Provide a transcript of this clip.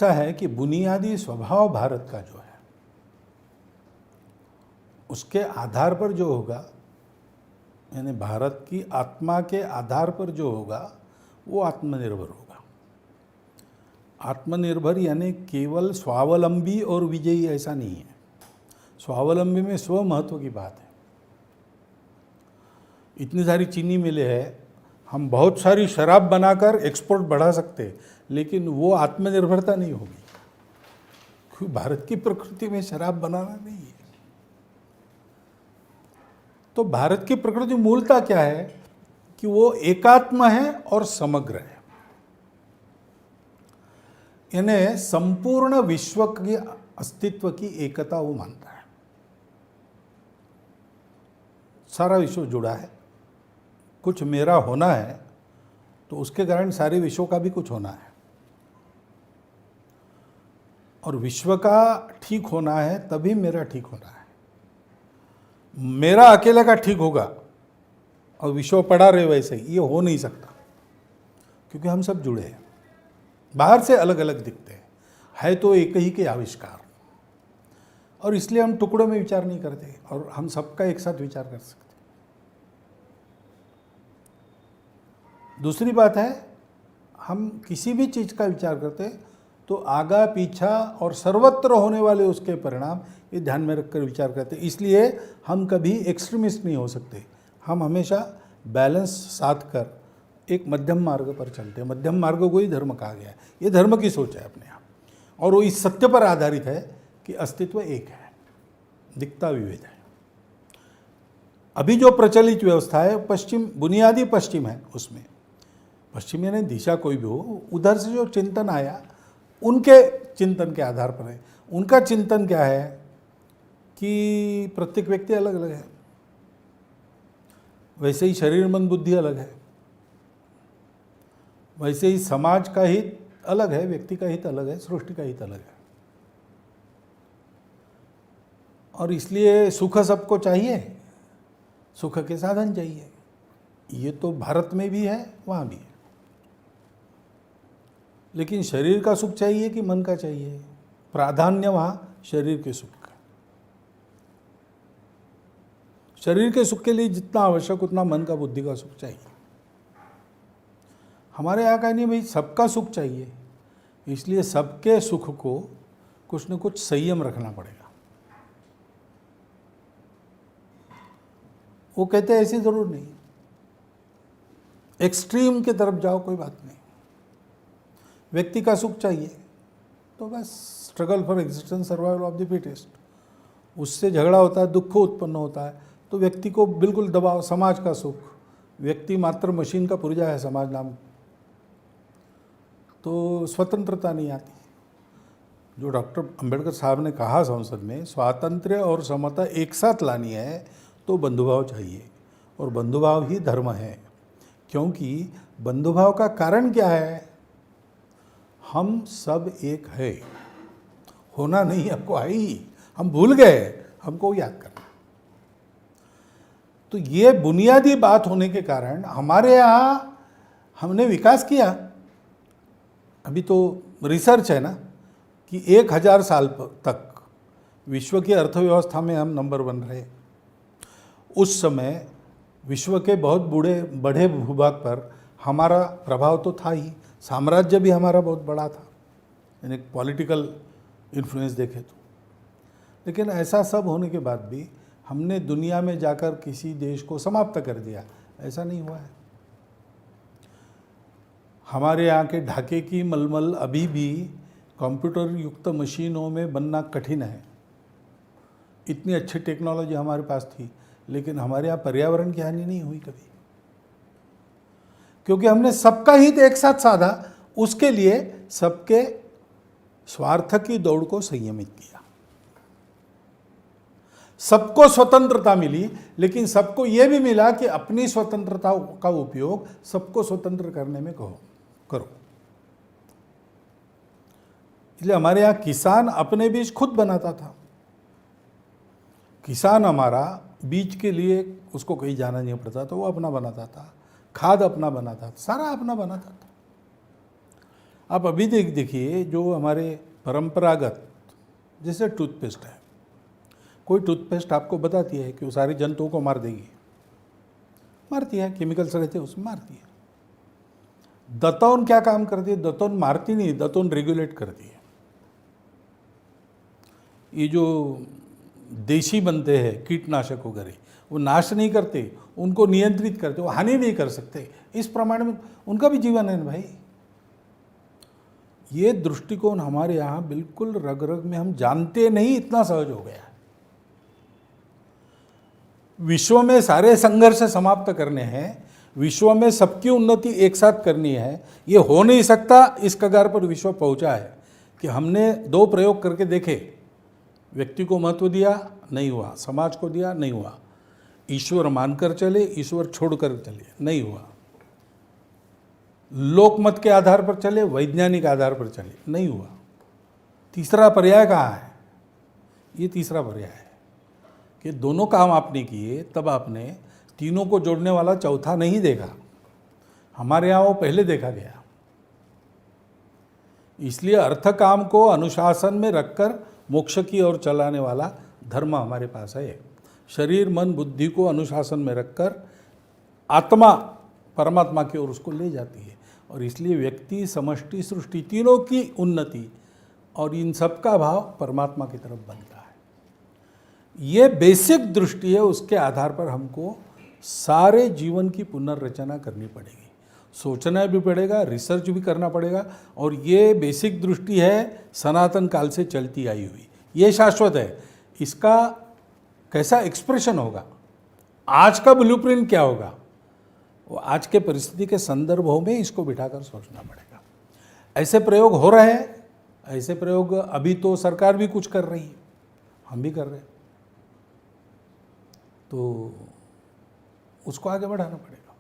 ऐसा है कि बुनियादी स्वभाव भारत का जो है उसके आधार पर जो होगा, यानी भारत की आत्मा के आधार पर जो होगा वो आत्मनिर्भर होगा। आत्मनिर्भर यानी केवल स्वावलंबी और विजयी ऐसा नहीं है। स्वावलंबी में स्व महत्व की बात है। इतनी सारी चीनी मिलें है, हम बहुत सारी शराब बनाकर एक्सपोर्ट बढ़ा सकते हैं, लेकिन वो आत्मनिर्भरता नहीं होगी, क्योंकि भारत की प्रकृति में शराब बनाना नहीं है। तो भारत की प्रकृति मूलता क्या है कि वो एकात्म है और समग्र है, यानी संपूर्ण विश्व के अस्तित्व की एकता वो मानता है। सारा विश्व जुड़ा है, कुछ मेरा होना है तो उसके कारण सारे विश्व का भी कुछ होना है, और विश्व का ठीक होना है तभी मेरा ठीक होना है। मेरा अकेले का ठीक होगा और विश्व पड़ा रहे वैसे ही, ये हो नहीं सकता, क्योंकि हम सब जुड़े हैं। बाहर से अलग अलग दिखते हैं, है तो एक ही के आविष्कार, और इसलिए हम टुकड़ों में विचार नहीं करते और हम सबका एक साथ विचार कर सकते। दूसरी बात है, हम किसी भी चीज़ का विचार करते तो आगा पीछा और सर्वत्र होने वाले उसके परिणाम ये ध्यान में रखकर विचार करते। इसलिए हम कभी एक्सट्रीमिस्ट नहीं हो सकते, हम हमेशा बैलेंस साध कर एक मध्यम मार्ग पर चलते हैं। मध्यम मार्ग को ही धर्म कहा गया है। ये धर्म की सोच है अपने आप, और वो इस सत्य पर आधारित है कि अस्तित्व एक है, दिखता विविध है। अभी जो प्रचलित व्यवस्था है पश्चिम, बुनियादी पश्चिम है, उसमें पश्चिम यानी दिशा कोई भी हो, उधर से जो चिंतन आया उनके चिंतन के आधार पर है। उनका चिंतन क्या है कि प्रत्येक व्यक्ति अलग अलग है, वैसे ही शरीर मन बुद्धि अलग है, वैसे ही समाज का हित अलग है, व्यक्ति का हित अलग है, सृष्टि का हित अलग है। और इसलिए सुख सबको चाहिए, सुख के साधन चाहिए। ये तो भारत में भी है, वहाँ भी है। लेकिन शरीर का सुख चाहिए कि मन का चाहिए? प्राधान्य वहाँ शरीर के सुख का। शरीर के सुख के लिए जितना आवश्यक उतना मन का, बुद्धि का सुख चाहिए। हमारे यहाँ का नहीं भाई, सबका सुख चाहिए, इसलिए सबके सुख को कुछ न कुछ संयम रखना पड़ेगा। वो कहते हैं ऐसी जरूर नहीं, एक्सट्रीम की तरफ जाओ कोई बात नहीं। व्यक्ति का सुख चाहिए तो बस struggle for existence, survival of the fittest, उससे झगड़ा होता है, दुख उत्पन्न होता है, तो व्यक्ति को बिल्कुल दबाव। समाज का सुख, व्यक्ति मात्र मशीन का पुर्जा है समाज नाम, तो स्वतंत्रता नहीं आती। जो डॉक्टर अंबेडकर साहब ने कहा संसद में, स्वातंत्र्य और समता एक साथ लानी है तो बंधुभाव चाहिए, और बंधुभाव ही धर्म है। क्योंकि बंधुभाव का कारण क्या है? हम सब एक है, होना नहीं हमको है ही, हम भूल गए, हमको याद करना। तो ये बुनियादी बात होने के कारण हमारे यहाँ हमने विकास किया। अभी तो रिसर्च है ना कि 1000 साल तक विश्व की अर्थव्यवस्था में हम नंबर 1 रहे। उस समय विश्व के बहुत बड़े भूभाग पर हमारा प्रभाव तो था ही, साम्राज्य भी हमारा बहुत बड़ा था, यानी पॉलिटिकल इन्फ्लुएंस देखे तो। लेकिन ऐसा सब होने के बाद भी हमने दुनिया में जाकर किसी देश को समाप्त कर दिया, ऐसा नहीं हुआ है। हमारे यहाँ के ढाके की मलमल अभी भी कंप्यूटर युक्त मशीनों में बनना कठिन है। इतनी अच्छी टेक्नोलॉजी हमारे पास थी, लेकिन हमारे यहाँ पर्यावरण की हानि नहीं हुई कभी, क्योंकि हमने सबका हित एक साथ साधा। उसके लिए सबके स्वार्थ की दौड़ को संयमित किया। सबको स्वतंत्रता मिली, लेकिन सबको यह भी मिला कि अपनी स्वतंत्रता का उपयोग सबको स्वतंत्र करने में करो। इसलिए हमारे यहाँ किसान अपने बीज खुद बनाता था। किसान हमारा बीज के लिए उसको कहीं जाना नहीं पड़ता था, वो अपना बनाता था, खाद अपना बनाता था, सारा अपना बनाता था। आप अभी देखिए जो हमारे परंपरागत जैसे टूथपेस्ट है, कोई टूथपेस्ट आपको बताती है कि वो सारे जंतुओं को मार देगी, मारती है, केमिकल्स रहते हैं उसमें मारती है। दतौन क्या काम करती है? दतौन मारती नहीं, दतौन रेगुलेट करती है। ये जो देशी बनते हैं कीटनाशक वगैरह, वो नाश नहीं करते, उनको नियंत्रित करते, वो हानि नहीं कर सकते। इस प्रमाण में उनका भी जीवन है ना भाई। ये दृष्टिकोण हमारे यहाँ बिल्कुल रग रग में, हम जानते नहीं, इतना सहज हो गया है। विश्व में सारे संघर्ष समाप्त करने हैं, विश्व में सबकी उन्नति एक साथ करनी है, ये हो नहीं सकता। इस कगार पर विश्व पहुंचा है कि हमने 2 प्रयोग करके देखे, व्यक्ति को महत्व दिया नहीं हुआ, समाज को दिया नहीं हुआ, ईश्वर मानकर चले, ईश्वर छोड़कर चले नहीं हुआ, लोकमत के आधार पर चले, वैज्ञानिक आधार पर चले नहीं हुआ। तीसरा पर्याय कहाँ है? ये तीसरा पर्याय है कि दोनों काम आपने किए, तब आपने तीनों को जोड़ने वाला चौथा नहीं देखा। हमारे यहाँ वो पहले देखा गया। इसलिए अर्थ काम को अनुशासन में रखकर मोक्ष की ओर चलाने वाला धर्म हमारे पास है। शरीर मन बुद्धि को अनुशासन में रखकर आत्मा परमात्मा की ओर उसको ले जाती है। और इसलिए व्यक्ति, समष्टि, सृष्टि तीनों की उन्नति और इन सब का भाव परमात्मा की तरफ बनता है। ये बेसिक दृष्टि है, उसके आधार पर हमको सारे जीवन की पुनर्रचना करनी पड़ेगी, सोचना भी पड़ेगा, रिसर्च भी करना पड़ेगा। और ये बेसिक दृष्टि है सनातन काल से चलती आई हुई, ये शाश्वत है। इसका कैसा एक्सप्रेशन होगा, आज का ब्लूप्रिंट क्या होगा, वो आज के परिस्थिति के संदर्भों में इसको बिठाकर सोचना पड़ेगा। ऐसे प्रयोग हो रहे हैं, ऐसे प्रयोग अभी तो सरकार भी कुछ कर रही है, हम भी कर रहे हैं, तो उसको आगे बढ़ाना पड़ेगा।